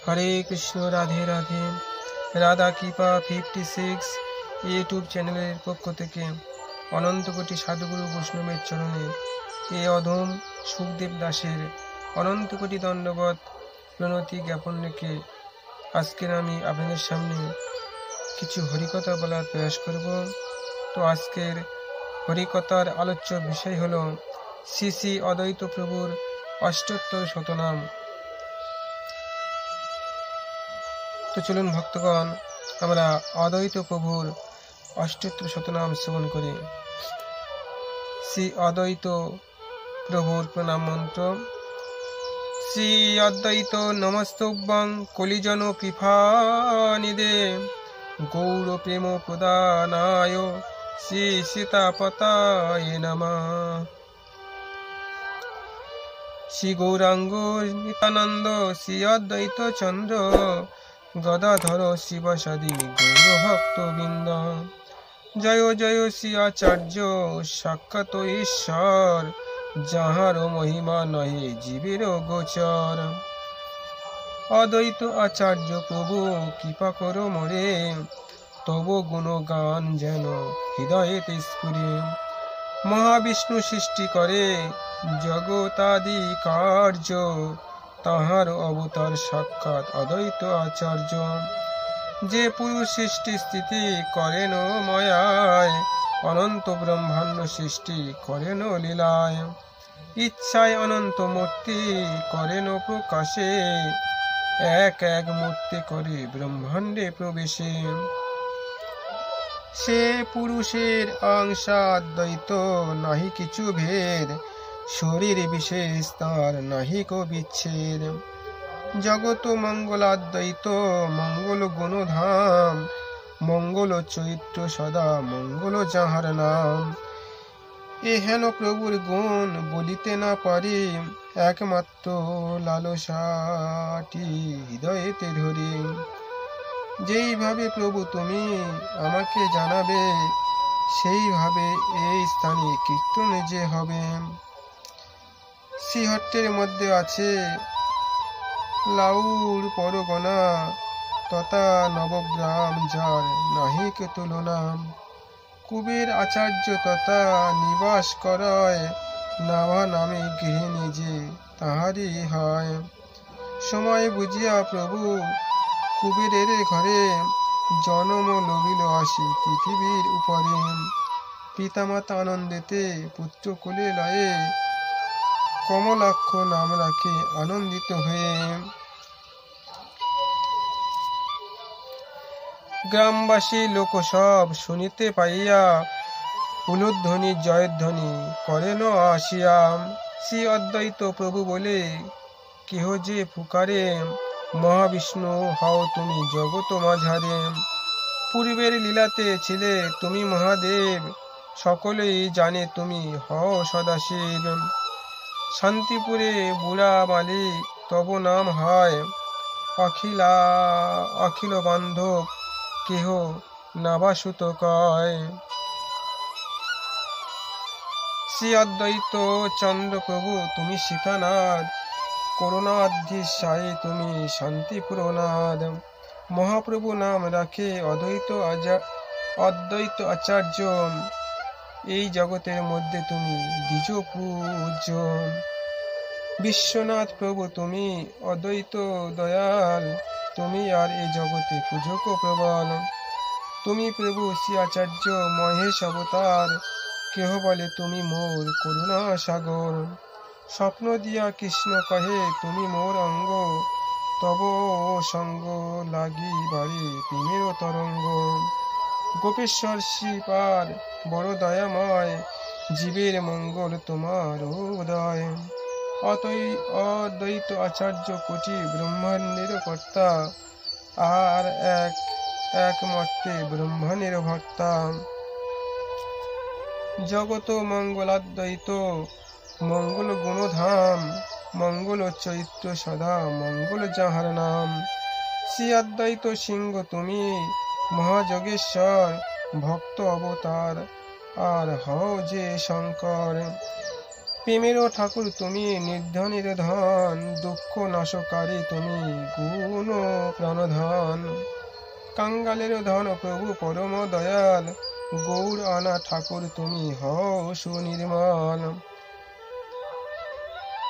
হরে কৃষ্ণ, রাধে রাধে। রাধা কৃপা 56 ইউটিউব চ্যানেলের পক্ষ থেকে অনন্ত কোটি সাধুগুরু বৈষ্ণবের চরণে এ অধম সুখদেব দাসের অনন্ত কোটি দণ্ডবত প্রণতি জ্ঞাপন রেখে আজকের আমি আপনাদের সামনে কিছু হরিকথা বলার প্রয়াস করব। তো আজকের হরিকথার আলোচ্য বিষয় হলো শ্রী শ্রী অদ্বৈত প্রভুর অষ্টোত্তর শতনাম। তো চলুন ভক্তগণ, আমরা অদ্বৈত প্রভুর অষ্টোত্তর শতনাম শ্রবণ করি। শ্রী অদ্বৈত প্রভুর প্রণাম মন্ত্র। শ্রী অদ্বৈত নমস্তভ্যং কলিজন কৃপানিদে গৌর প্রেম প্রদানায় শ্রী সীতাপতায় নমঃ। শ্রী গৌরাঙ্গ নিত্যানন্দ শ্রী অদ্বৈত চন্দ্র গদাধর শিবসাদি গৌর ভক্তবৃন্দ। জয় জয় শ্রী আচার্য সাক্ষাৎ ঈশ্বর, যাহার মহিমা নহে জীবের গোচর। অদ্বৈত আচার্য প্রভু কৃপা করো মোরে, তব গুণগান যেন হৃদয়েতে স্ফুরে। মহাবিষ্ণু সৃষ্টি করে জগতাদি কার্য, তাহার অবতার সাক্ষাৎ অদ্বৈত আচার্য। যে পুরুষ সৃষ্টি স্থিতি করেন মায়ায়, অনন্ত ব্রহ্মাণ্ড সৃষ্টি করেন লীলায়। ইচ্ছায় অনন্ত মূর্তি করেন প্রকাশে, এক এক মূর্তি করে ব্রহ্মাণ্ডে প্রবেশে। সে পুরুষের অংশাদ্বৈত নাহি কিছু ভেদ, শরীর বিশেষ তার নাহি কো বিচ্ছেদ। জগত মঙ্গলাদ্বৈত মঙ্গল গুণধাম, মঙ্গল চৈত্র সদা মঙ্গল যাহার নাম। এ হেন প্রভুর গুণ বলিতে না পারি, একমাত্র লালসাটি হৃদয়েতে ধরি। যেইভাবে প্রভু তুমি আমাকে জানাবে, সেইভাবে এই স্থানে কীর্তন যে হবে। শ্রীহট্টের মধ্যে আছে লাউর পরগনা, তথা নবগ্রাম যার নাহিক তুলনা। কুবের আচার্য তথা নিবাস করয়, নাভা নামে গৃহে নিজে তাহারই হয়। সময় বুঝিয়া প্রভু কুবেরের ঘরে, জনম লভিল আসি পৃথিবীর উপরে। পিতামাতা আনন্দেতে পুত্র কোলে লয়ে, কমলাক্ষ নাম রাখে আনন্দিত হয়ে। গ্রামবাসী লোক সব শুনিতে পাইয়া, উলুধ্বনি জয়ধ্বনি করেন আসিয়া। শ্রী অদ্বৈত প্রভু বলে কেহ যে পুকারে, মহাবিষ্ণু হও তুমি জগত মাঝারে। পূর্বের লীলাতে ছিলে তুমি মহাদেব, সকলেই জানে তুমি হও সদাশিব। শান্তিপুরে বুড়া মালিক তব নাম হয়, অখিল বান্ধব কেহ নাবাসুত কয়। শ্রী অদ্বৈত চন্দ্র প্রভু তুমি সীতানাথ, করুণাধ্যসায়ী তুমি শান্তিপুরনাথ। মহাপ্রভু নাম রাখে অদ্বৈত আচার্য, এই জগতের মধ্যে তুমি দ্বিজ পূজ্য। বিশ্বনাথ প্রভু তুমি অদ্বৈত দয়াল, তুমি আর এই জগতে পূজক প্রবল। তুমি প্রভু শ্রী আচার্য মহেশ অবতার, কেহ বলে তুমি মোর করুণা সাগর। স্বপ্ন দিয়া কৃষ্ণ কহে তুমি মোর অঙ্গ, তব সঙ্গ লাগি বাড়ি প্রেমের তরঙ্গ। গোপেশ্বর শ্রীপাদ বড় দয়াময়, জীবের মঙ্গল তোমার উদয়। অদ্বৈত আচার্য কোটি ব্রহ্মাণ্ডের কর্তা, আর এক মর্তে ব্রহ্মাণ্ডের ভর্তা। জগত মঙ্গলাদ্বৈত মঙ্গল গুণধাম, মঙ্গল চৈত্র সদা মঙ্গল যাহার নাম। শ্রী অদ্বৈত সিংহ তুমি মহাযোগেশ্বর, ভক্ত অবতার আর হও যে শঙ্কর। প্রেমেরও ঠাকুর তুমি, নির্ধনের ধন, দুঃখ নাশকারী তুমি, গুণ প্রাণধন। কাঙ্গালের ধন প্রভু পরম দয়াল, গৌর আনা ঠাকুর তুমি হও সুনির্মল।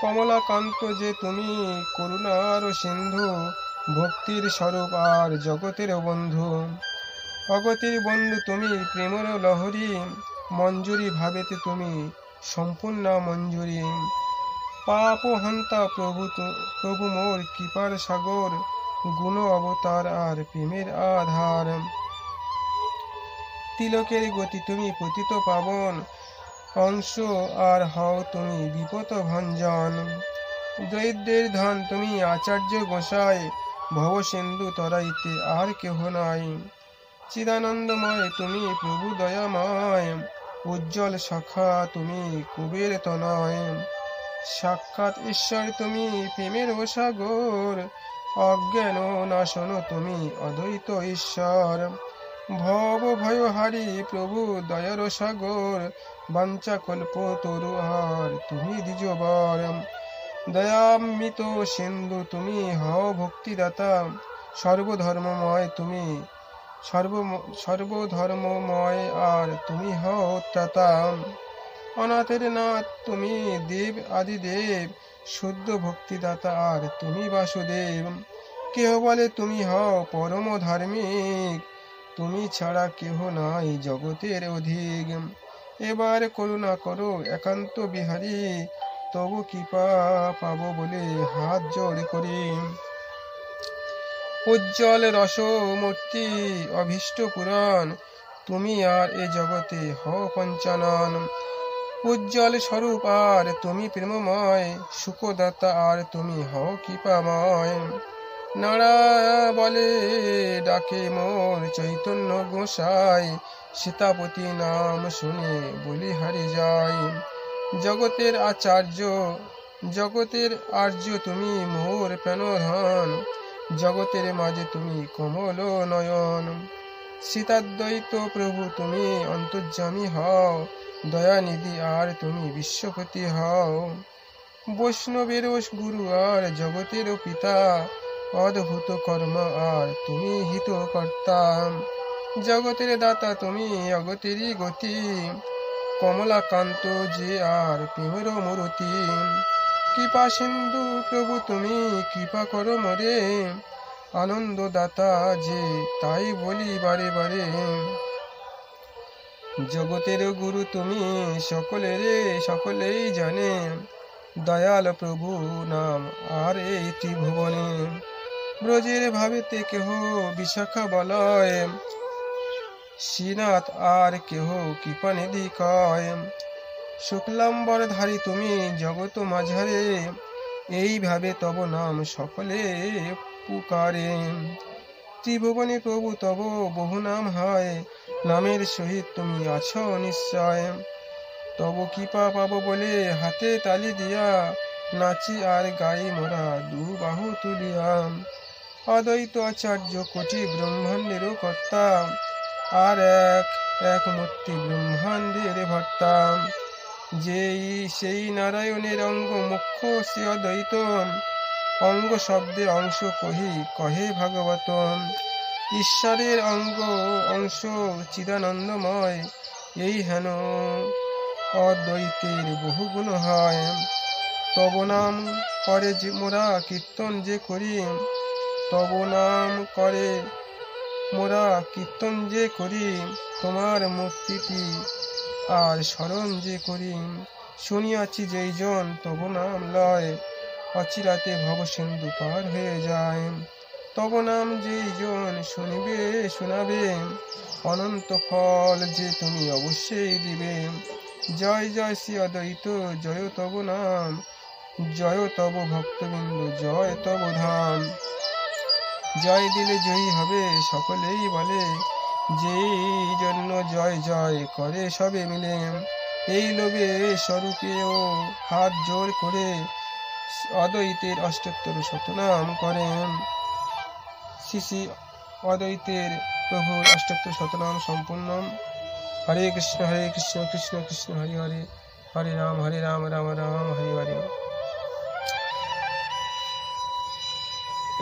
কমলাকান্ত যে তুমি, করুণার সিন্ধু, ভক্তির স্বরূপ আর জগতের বন্ধু। অগতির বন্ধু তুমি, প্রেমের লহরী, মঞ্জুরি ভাবেতে তুমি সম্পূর্ণা মঞ্জুরি। পাপ হন্তা প্রভু মোর কৃপার সাগর, গুণ অবতার আর প্রেমের আধার। তিলকের গতি তুমি পতিত পাবন, অংশ আর হও তুমি বিপদ ভঞ্জন। দরিদ্রের ধন তুমি আচার্য গোসাই, ভব সিন্ধু তরাইতে আর কেহ নাই। চিদানন্দময় তুমি প্রভু দয়াময়, উজ্জ্বল শাখা তুমি কুবের তনয়। সাক্ষাৎ ঈশ্বর তুমি প্রেমের সাগর, অজ্ঞান নাশন তুমি অদ্বৈত ঈশ্বর। ভব ভয়হারী প্রভু দয়ার সাগর, বাঞ্ছা কল্প তরু আর তুমি দ্বিজবর। দয়ামৃত সিন্ধু তুমি হও ভক্তিদাতা, সর্বধর্মময় তুমি সর্বধর্মময় আর তুমি হও ত্রাতা। অনাথের নাথ তুমি দেব আদিদেব, শুদ্ধ ভক্তিদাতা আর তুমি বাসুদেব। কেহ বলে তুমি হও পরম ধার্মিক, তুমি ছাড়া কেহ নাই জগতের অধিক। এবার করুণা করো একান্ত বিহারী, তবু কৃপা পাব বলে হাত জোড় করি। উজ্জ্বল রসমূর্তি অভীষ্ট পুরাণ, তুমি আর এ জগতে হও পঞ্চানন। উজ্জ্বল স্বরূপ আর তুমি প্রেমময়, সুখদাতা আর তুমি হও কৃপাময়। নাড়া বলে ডাকে মোর চৈতন্য গোসাই, সীতাপতি নাম শুনে বলি হারি যায়। জগতের আর্য তুমি মোর প্রাণধন, জগতের মাঝে তুমি কমল নয়ন। সীতাদ্বৈত প্রভু তুমি অন্তর্যামী হও, দয়ানিধি আর তুমি বিশ্বপতি হও। বৈষ্ণবের গুরু আর জগতের পিতা, অদ্ভুত কর্ম আর তুমি হিতকর্তা। জগতের দাতা তুমি অগতেরই গতি, কমলাকান্ত যে আর প্রেমের মূরতি। কৃপা সিন্ধু প্রভু তুমি কৃপা করো মোরে, আনন্দদাতা যে তাই বলি বারে বারে। জগতের গুরু তুমি সকলেই জানে, দয়াল প্রভু নাম আর এই ত্রিভুবনে। ব্রজের ভাবেতে কেহ বিশাখা বলয়, শ্রীনাথ আর কেহ কৃপানিধি কয়। শুক্লাম্বর ধারী তুমি জগত মাঝারে, এইভাবে তব নাম সকলে পুকারে। ত্রিভুবনে প্রভু তব বহু নাম হয়, নামের সহিত তুমি আছো নিশ্চয়। তব কৃপা পাব বলে হাতে তালি দিয়া, নাচি আর গাই মোরা দু বাহু তুলিয়া। অদ্বৈত আচার্য কোটি ব্রহ্মাণ্ডের কর্তা, আর এক মূর্তি ব্রহ্মাণ্ডের ভর্তা। সেই নারায়ণের অঙ্গ মুখ্য শ্রী অদ্বৈত, অঙ্গ শব্দে অংশ কহে ভাগবত। ঈশ্বরের অংশ চিদানন্দময়, এই হেন অদ্বৈতের বহু গুণ হয়। তব নাম করে যে মোরা কীর্তন যে করি, তব নাম করে মোরা কীর্তন যে করি, তোমার মূর্তিটি আর স্মরণ যে করি। শুনিয়াছি যেই জন তব নাম লয়, অচিরাতে ভব সিন্ধু পার হয়ে যায়। তব নাম যেই জন শোনাবে, অনন্ত ফল যে তুমি অবশ্যই দিবে। জয় জয় শ্রী অদ্বৈত, জয় তব নাম, জয় তব ভক্তবৃন্দ, জয় তব ধাম। জয় দিলে জয়ী হবে সকলেই বলে, যেই জন্য জয় জয় করে সবে মিলে। এই লোভে স্বরূপেও হাত জোর করে, অদ্বৈতের অষ্টোত্তর শতনাম করেন। শ্রী অদ্বৈতের প্রভুর অষ্টোত্তর শতনাম সম্পূর্ণ। হরে কৃষ্ণ কৃষ্ণ কৃষ্ণ হরে হরে, হরে রাম রাম রাম হরে হরে।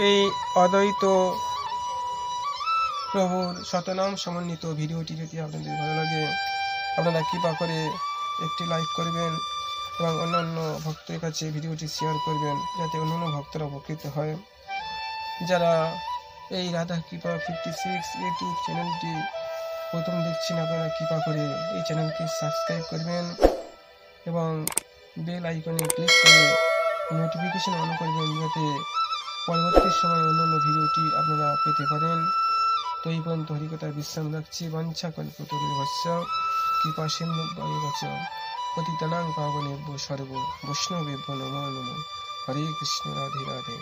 এই অদ্বৈত প্রভুর শতনাম সমন্বিত ভিডিওটি যদি আপনাদের ভালো লাগে, আপনারা কৃপা করে একটি লাইক করবেন এবং অন্যান্য ভক্তের কাছে ভিডিওটি শেয়ার করবেন, যাতে অন্যান্য ভক্তরা উপকৃত হয়। যারা এই রাধা কৃপা 56 ইউটিউব চ্যানেলটি প্রথম দেখছেন, আপনারা কৃপা করে এই চ্যানেলকে সাবস্ক্রাইব করবেন এবং বেল আইকনে ক্লিক করে নোটিফিকেশন অন করবেন, যাতে পরবর্তী সময় অন্যান্য ভিডিওটি আপনারা পেতে পারেন। তো এই পর্যন্ত হরিকথার বিশ্রাম রাখছি। বাঞ্ছা কল্পতরুভ্যশ্চ কৃপা সিন্ধুভ্যেব চ পতিতানাং পাবনেভ্যো সর্ব বৈষ্ণবেভ্যো নমো নমঃ। হরে কৃষ্ণ রাধে রাধে।